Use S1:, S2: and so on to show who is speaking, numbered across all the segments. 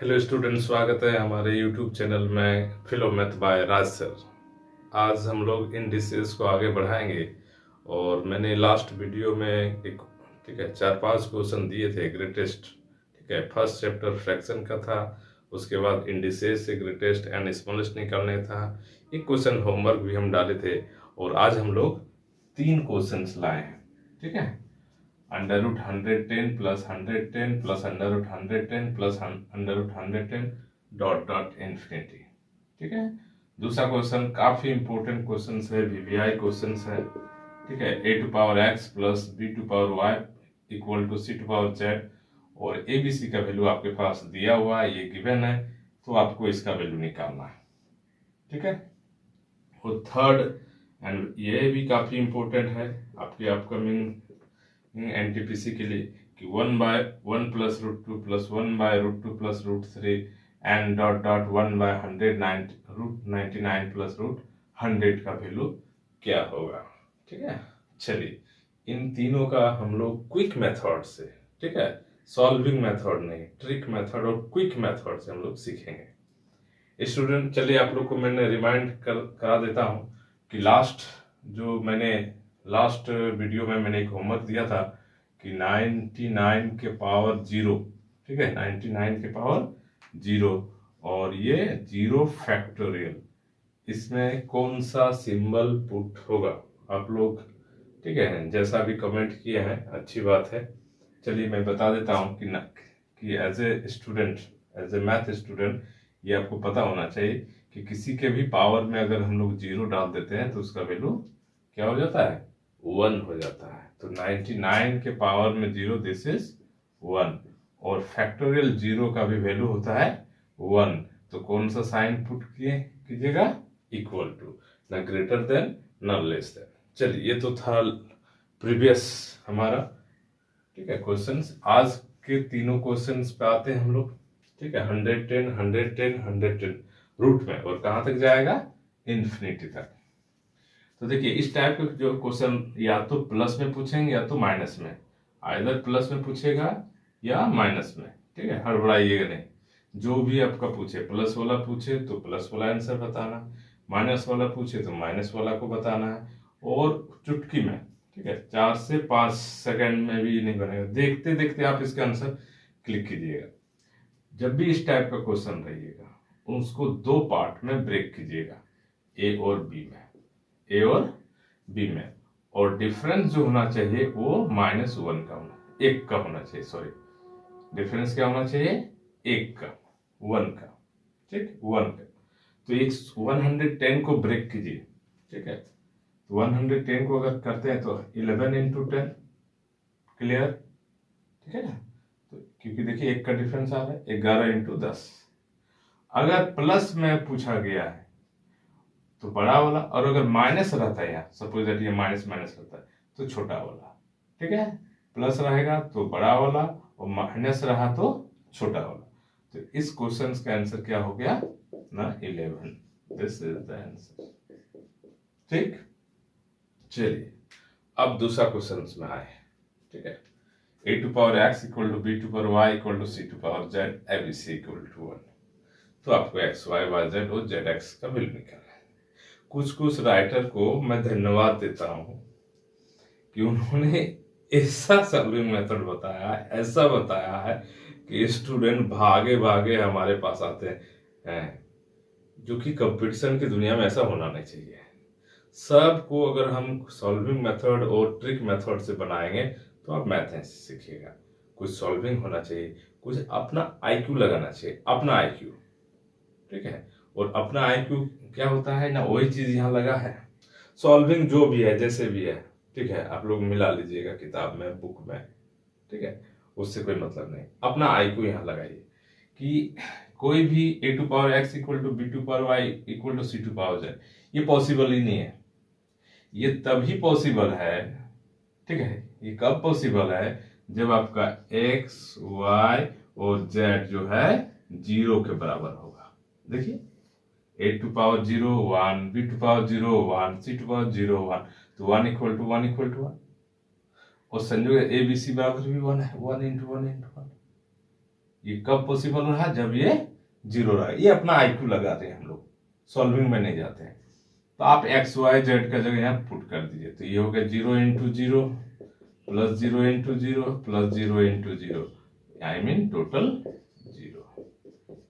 S1: Hello student, स्वागत है हमारे यूट्यूब चैनल में फिलो मैथ बाय राज सर। आज हम लोग इन डिशेस को आगे बढ़ाएंगे और मैंने लास्ट वीडियो में एक ठीक है 4-5 क्वेश्चन दिए थे ग्रेटेस्ट। ठीक है, फर्स्ट चैप्टर फ्रैक्शन का था, उसके बाद इंडिसेस से ग्रेटेस्ट एंड स्मॉलेस्ट निकालने था। एक क्वेश्चन होमवर्क भी हम डाले थे और आज हम लोग 3 क्वेश्चंस लाए हैं। ठीक है, under root 110 plus 110 plus under root 110 plus under root 110 dot dot infinity. ठीक है, दूसरा क्वेश्चन काफी इंपॉर्टेंट क्वेश्चन है, वीवीआई क्वेश्चन है। ठीक है, a to power x plus b to power y equal to c to power z और abc का वैल्यू आपके पास दिया हुआ है, ये गिवन है, तो आपको इसका वैल्यू निकालना है। ठीक है, और थर्ड एंड ये भी काफी इंपॉर्टेंट है आपके अपकमिंग एनटीपीसी के लिए कि 1/1 plus root 2 plus 1/√2 plus √3 and dot dot 1/100√99 plus √100 का वैल्यू क्या होगा। ठीक है, चलिए इन तीनों का हम लोग क्विक मेथड से, ठीक है, सॉल्विंग मेथड नहीं, ट्रिक मेथड और क्विक मेथड से हम लोग सीखेंगे। स्टूडेंट, चलिए आप लोग को मैंने रिमाइंड करा देता हूँ कि लास्ट वीडियो में मैंने एक होमवर्क दिया था कि 99 के पावर 0, ठीक है, 99 के पावर 0 और ये 0 फैक्टोरियल, इसमें कौन सा सिंबल पुट होगा आप लोग, ठीक है, जैसा भी कमेंट किए हैं अच्छी बात है। चलिए मैं बता देता हूँ कि as a student, as a math student, ये आपको पता होना चाहिए कि किसी के भी पावर में अगर हम लोग 0 डाल देते हैं तो उसका वैल्यू क्या हो जाता है, 1 हो जाता है। तो 99 के पावर में 0, दिस इज 1 और फैक्टोरियल 0 का भी वैल्यू होता है 1। तो कौन सा साइन पुट कीजिएगा, इक्वल टू, ना ग्रेटर देन ना लेस देन। चलिए ये तो था प्रीवियस हमारा, ठीक है, क्वेश्चंस। आज के तीनों क्वेश्चंस पे आते हैं हम लोग। ठीक है, 110 110 110 रूट में और कहां तक जाएगा, इन्फिनिटी तक। तो देखिए इस टाइप के जो क्वेश्चन या तो प्लस में पूछेंगे या तो माइनस में, आइदर प्लस में पूछेगा या माइनस में। ठीक है, हड़बड़ाइएगा नहीं, जो भी आपका पूछे, प्लस वाला पूछे तो प्लस वाला आंसर बताना, माइनस वाला पूछे तो माइनस वाला को बताना है। और चुटकी में, ठीक है, 4 से 5 सेकंड में भी नहीं बनेगा, देखते देखते आप इसका आंसर क्लिक कीजिएगा। जब भी इस टाइप का क्वेश्चन रहिएगा उसको 2 पार्ट में ब्रेक कीजिएगा, ए और बी में, ए और बी में, और डिफरेंस जो होना चाहिए वो -1 का होना, 1 का होना चाहिए, सॉरी, डिफरेंस क्या होना चाहिए, 1 का, 1 का, ठीक, 1 का। तो एक 110 को ब्रेक कीजिए, ठीक है, तो 110 को अगर करते हैं तो 11 इंटू 10, क्लियर, ठीक है ना। तो क्योंकि देखिए 1 का डिफरेंस आ रहा है, 11 इंटू 10। अगर प्लस में पूछा गया है तो बड़ा वाला, और अगर माइनस रहता है, यहाँ सपोज दैट ये माइनस माइनस रहता है तो छोटा वाला, ठीक है, प्लस रहेगा तो बड़ा वाला और माइनस रहा तो छोटा वाला। तो इस क्वेश्चन का आंसर क्या हो गया ना, 11, दिस इज द आंसर। ठीक, चलिए अब दूसरा क्वेश्चन में आए। ठीक है, a to power x equal to b to power y equal to c to power z abc equal to 1। तो आपको x y y z और z x का वैल्यू निकालना है। कुछ राइटर को मैं धन्यवाद देता हूं कि उन्होंने ऐसा सॉल्विंग मेथड बताया, ऐसा बताया है कि स्टूडेंट भागे भागे हमारे पास आते हैं, जो कि कंपटीशन की दुनिया में ऐसा होना नहीं चाहिए। सबको अगर हम सॉल्विंग मेथड और ट्रिक मेथड से बनाएंगे तो आप मैथ सीखिएगा। कुछ सॉल्विंग होना चाहिए, कुछ अपना आईक्यू लगाना चाहिए, अपना आईक्यू, ठीक है, और अपना आईक्यू क्या होता है ना, वही चीज यहाँ लगा है। सॉल्विंग जो भी है, जैसे भी है, ठीक है, आप लोग मिला लीजिएगा किताब में, बुक में, ठीक है, उससे कोई मतलब नहीं। अपना आईक्यू यहाँ लगाइए कि कोई भी a to power x equal to b to power y equal to c to power z, ये पॉसिबल ही नहीं है। ये तभी पॉसिबल है, ठीक है, ये कब पॉसिबल है, जब आपका x y और z जो है 0 के बराबर होगा। देखिए a to power 0 1, b to power 0 1, c to power 0 1, तो 1 इक्वल टू 1 इक्वल टू 1, और संयोग a b c बराबर भी 1 है, 1 इंटू 1 इंटू 1। ये कब पॉसिबल रहा, जब ये 0 रहा। ये अपना IQ लगाते हैं हम लोग, सॉल्विंग में नहीं जाते हैं। तो आप एक्स वाई जेड का जगह यहाँ पुट कर दीजिए, तो ये हो गया 0 into 0 plus 0 into 0 plus 0 into 0, I mean total 0।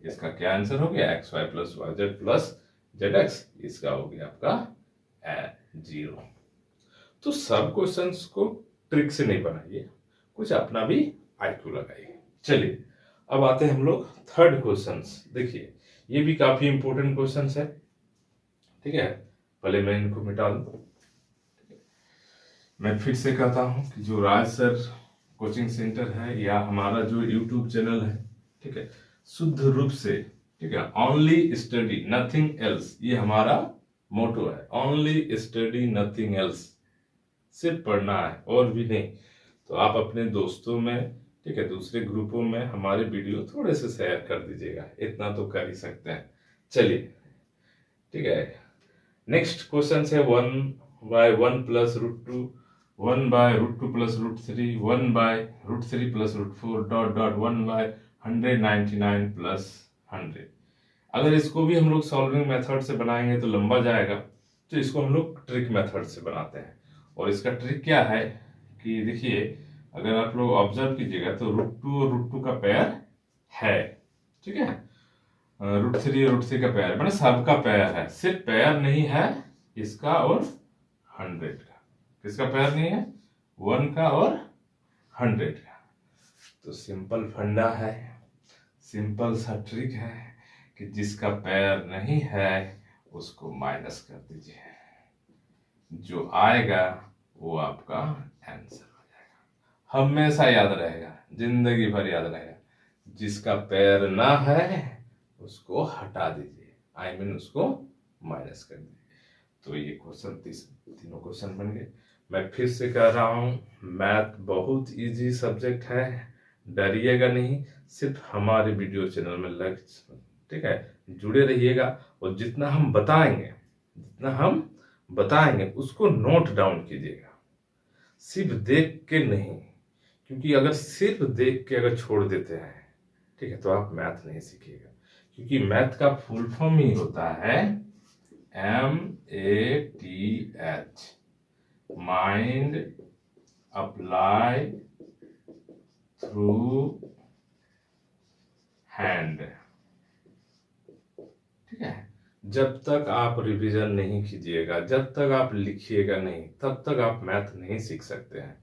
S1: इसका क्या आंसर हो गया, x y plus y z plus z x, इसका हो गया आपका 0। तो सब क्वेश्चंस को ट्रिक से नहीं बनाइए, कुछ अपना भी IQ लगाइए। चलिए अब आते हैं हम लोग थर्ड क्वेश्चंस। देखिए ये भी काफी इंपॉर्टेंट क्वेश्चंस है, ठीक है। पहले मैं इनको मिटा दूं। मैं फिर से कहता हूं कि जो राज सर कोचिंग सेंटर है या हमारा जो यूट्यूब चैनल है, ठीक है, शुद्ध रूप से, ठीक है, ओनली स्टडी नथिंग एल्स, ये हमारा मोटो है, ओनली स्टडी नथिंग एल्स, सिर्फ पढ़ना है और भी नहीं। तो आप अपने दोस्तों में, ठीक है, दूसरे ग्रुपों में हमारे वीडियो थोड़े से शेयर कर दीजिएगा, इतना तो कर ही सकते हैं। चलिए ठीक है, नेक्स्ट क्वेश्चन है 1/1 plus √2, 1/√2 plus √3, 1/√3 plus √4 dot dot 1/199 plus 100। अगर इसको भी हम लोग सॉल्विंग मेथड से बनाएंगे तो लंबा जाएगा, तो इसको हम लोग ट्रिक मेथड से बनाते हैं। और इसका ट्रिक क्या है कि देखिए, अगर आप लोग ऑब्जर्व कीजिएगा तो √2 और √2 का पेयर है, ठीक है, √3 और √3 का पेयर, मैंने सबका पेयर है, सिर्फ पेयर नहीं है इसका और 100 का। किसका पेयर नहीं है, 1 का और 100 का। तो सिंपल फंडा है, सिंपल सा ट्रिक है कि जिसका पेयर नहीं है उसको माइनस कर दीजिए, जो आएगा वो आपका आंसर हो जाएगा। हमेशा याद रहेगा, जिंदगी भर याद रहेगा, जिसका पेयर ना है उसको हटा दीजिए, आई मीन उसको माइनस कर दीजिए। तो ये क्वेश्चन तीनों क्वेश्चन बन गए। मैं फिर से कह रहा हूँ, मैथ बहुत इजी सब्जेक्ट है, डरिएगा नहीं, सिर्फ हमारे वीडियो चैनल में ठीक है, जुड़े रहिएगा। और जितना हम बताएंगे उसको नोट डाउन कीजिएगा, सिर्फ देख के नहीं, क्योंकि अगर सिर्फ देख के अगर छोड़ देते हैं, ठीक है, तो आप मैथ नहीं सीखिएगा। क्योंकि मैथ का फुल फॉर्म ही होता है MATH, mind apply through hand, ठीक है। जब तक आप रिवीजन नहीं कीजिएगा, जब तक आप लिखिएगा नहीं, तब तक आप मैथ नहीं सीख सकते हैं।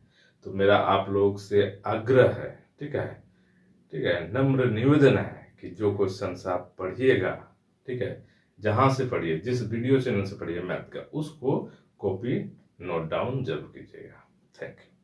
S1: तो मेरा आप लोग से आग्रह है, ठीक है, नम्र निवेदन है कि जो क्वेश्चंस आप पढ़िएगा, ठीक है, जहां से पढ़िए, जिस वीडियो चैनल से पढ़िए मैथ का, उसको कॉपी नोट डाउन जरूर कीजिएगा। Thank you.